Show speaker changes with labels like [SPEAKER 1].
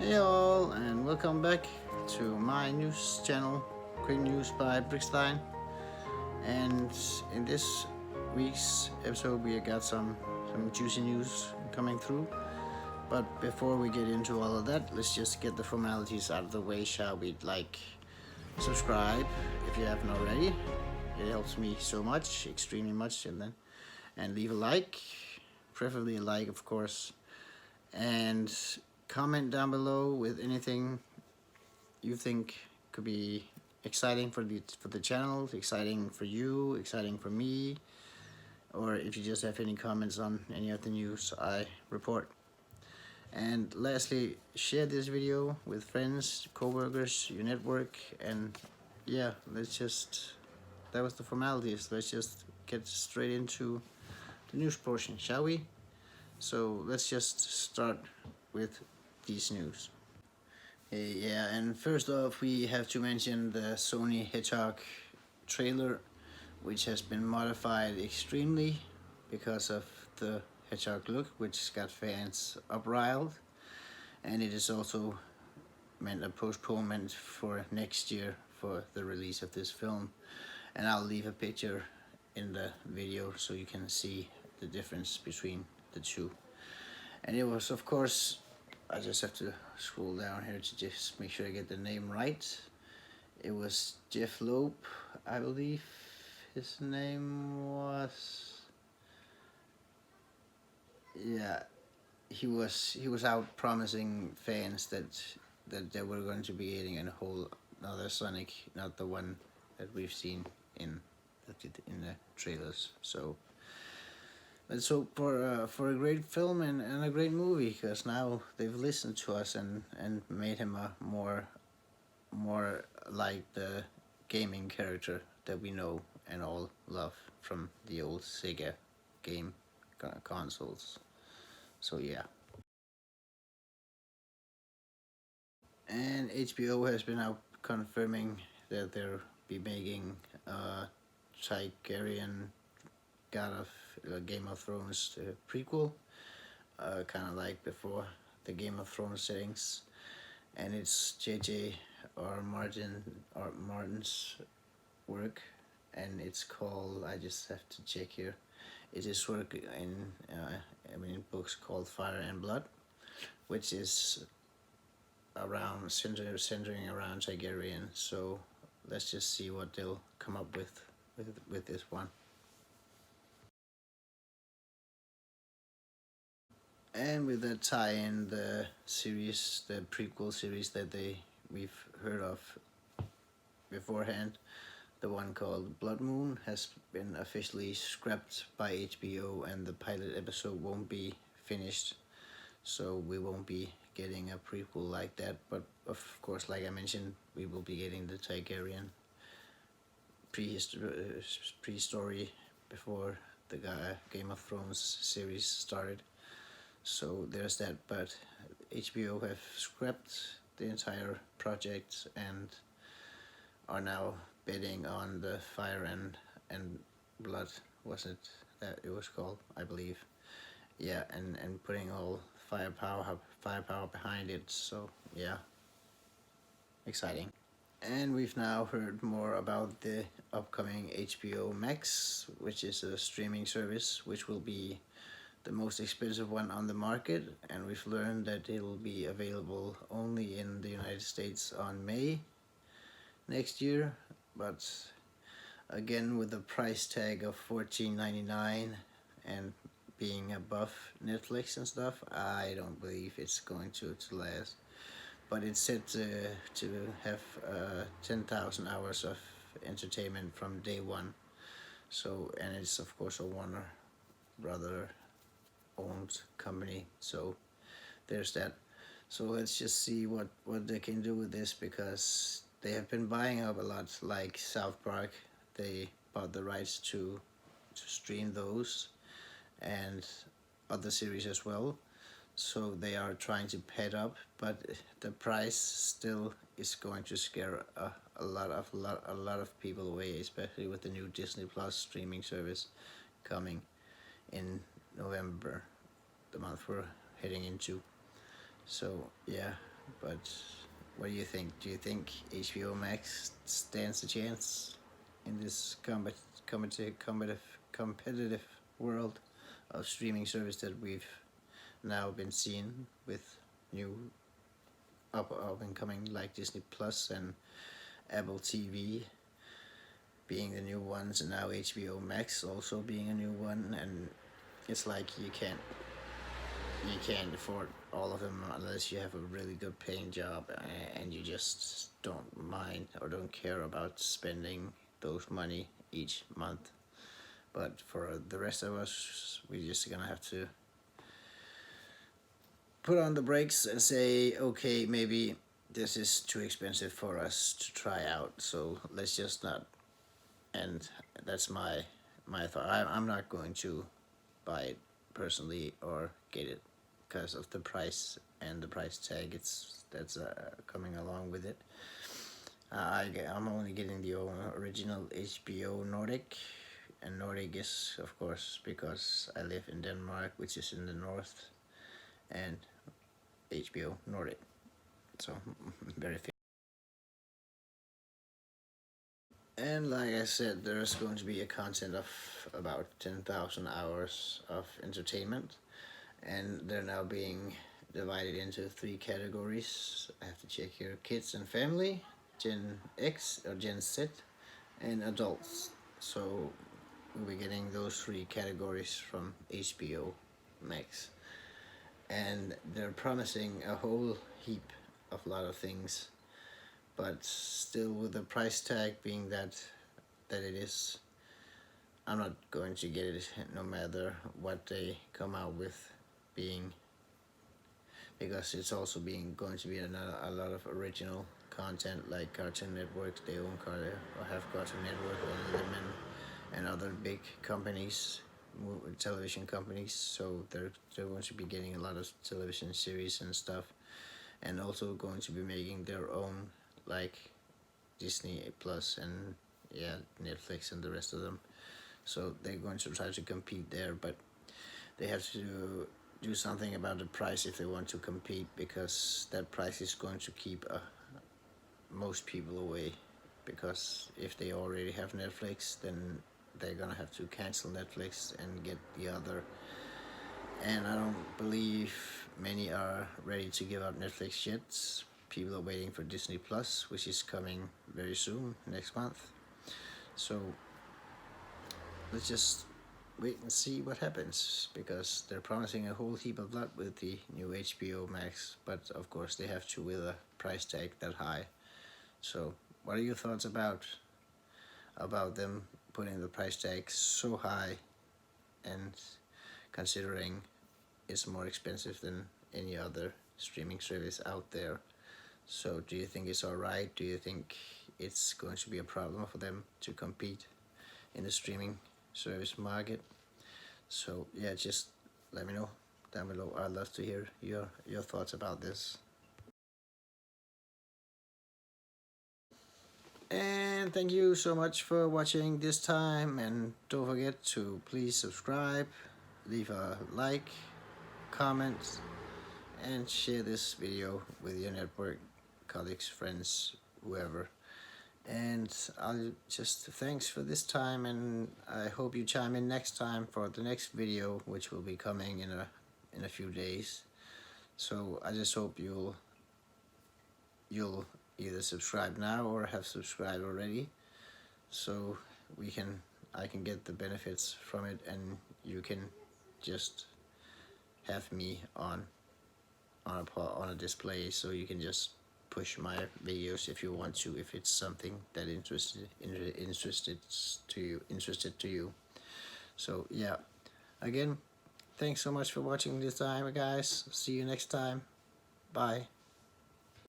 [SPEAKER 1] Hey all, and welcome back to my news channel, Quick News by Brickstein. And in this week's episode, we got some juicy news coming through. But before we get into all of that, let's just get the formalities out of the way, shall we? Like, subscribe if you haven't already. It helps me so much, extremely much, and leave a like, preferably a like, of course. And comment down below with anything you think could be exciting for the channel, exciting for you, exciting for me, or if you just have any comments on any of the news I report. And lastly, share this video with friends, co-workers, your network, and yeah, that was the formalities. Let's just get straight into the news portion, shall we? So let's just start with these news. Yeah, and first off, we have to mention the Sony Hedgehog trailer, which has been modified extremely because of the Hedgehog look, which got fans upriled, and it is also meant a postponement for next year for the release of this film. And I'll leave a picture in the video so you can see the difference between the two. And it was, of course, I just have to scroll down here to just make sure I get the name right. It was Jeff Loeb, I believe his name was. Yeah, he was out promising fans that they were going to be getting a whole another Sonic, not the one that we've seen in the trailers. So let's hope for a great film and a great movie, because now they've listened to us and made him a more like the gaming character that we know and all love from the old Sega game consoles. So yeah. And HBO has been out confirming that they'll be making Targaryen God of Game of Thrones prequel, kind of like before the Game of Thrones settings, and it's J.J. or Martin's work, and it's called, I just have to check here, it is work in books called Fire and Blood, which is around centering around Targaryen. So let's just see what they'll come up with this one. And with that tie in the series, the prequel series that we've heard of beforehand, the one called Blood Moon has been officially scrapped by HBO, and the pilot episode won't be finished, so we won't be getting a prequel like that. But of course, like I mentioned, we will be getting the Targaryen pre-story before the Game of Thrones series started. So there's that, but HBO have scrapped the entire project and are now betting on the Fire and Blood, was it that it was called, I believe. Yeah, and putting all firepower behind it. So yeah, exciting. And we've now heard more about the upcoming HBO Max, which is a streaming service which will be the most expensive one on the market, and we've learned that it will be available only in the United States on May next year. But again, with the price tag of $14.99 and being above Netflix and stuff, I don't believe it's going to last. But it's set to have 10,000 hours of entertainment from day one. So, and it's of course a Warner Brother owned company. So there's that. So let's just see what they can do with this, because they have been buying up a lot, like South Park. They bought the rights to stream those and other series as well. So they are trying to pad up, but the price still is going to scare a lot of people away, especially with the new Disney Plus streaming service coming in November, the month we're heading into. So yeah, but what do you think? Do you think HBO Max stands a chance in this competitive world of streaming service that we've now been seeing with new up and coming like Disney Plus and Apple TV being the new ones, and now HBO Max also being a new one, and it's like you can't afford all of them unless you have a really good paying job and you just don't mind or don't care about spending those money each month. But for the rest of us, we're just gonna have to put on the brakes and say, okay, maybe this is too expensive for us to try out, so let's just not. And that's my thought. I'm not going to buy it personally or get it because of the price and the price tag that's coming along with it. I'm only getting the original HBO Nordic, and Nordic is of course because I live in Denmark, which is in the north, and HBO Nordic. So very. And like I said, there's going to be a content of about 10,000 hours of entertainment, and they're now being divided into 3 categories. I have to check here: kids and family, Gen X or Gen Z, and adults. So we'll be getting those 3 categories from HBO Max, and they're promising a whole heap of lot of things, but still with the price tag being that it is, I'm not going to get it no matter what they come out with, being because it's also being going to be a lot of original content like Cartoon Network. They own or have Cartoon Network on them, and other big companies, television companies. So they're going to be getting a lot of television series and stuff, and also going to be making their own like Disney Plus and Netflix and the rest of them. So they're going to try to compete there, but they have to do something about the price if they want to compete, because that price is going to keep most people away, because if they already have Netflix, then they're gonna have to cancel Netflix and get the other, and I don't believe many are ready to give up Netflix yet. People are waiting for Disney Plus, which is coming very soon, next month. So let's just wait and see what happens, because they're promising a whole heap of lot with the new HBO Max, but of course they have to with a price tag that high. So what are your thoughts about them putting the price tag so high, and considering it's more expensive than any other streaming service out there? So do you think it's alright? Do you think it's going to be a problem for them to compete in the streaming service market? So yeah, just let me know down below. I'd love to hear your thoughts about this. And thank you so much for watching this time, and don't forget to please subscribe, leave a like, comment, and share this video with your network, colleagues, friends, whoever. And I'll just thanks for this time, and I hope you chime in next time for the next video, which will be coming in a few days. So I just hope you'll either subscribe now or have subscribed already, so I can get the benefits from it, and you can just have me on a display, so you can just push my videos if you want to, if it's something that interested to you. So yeah, again, thanks so much for watching this time, guys. See you next time. Bye.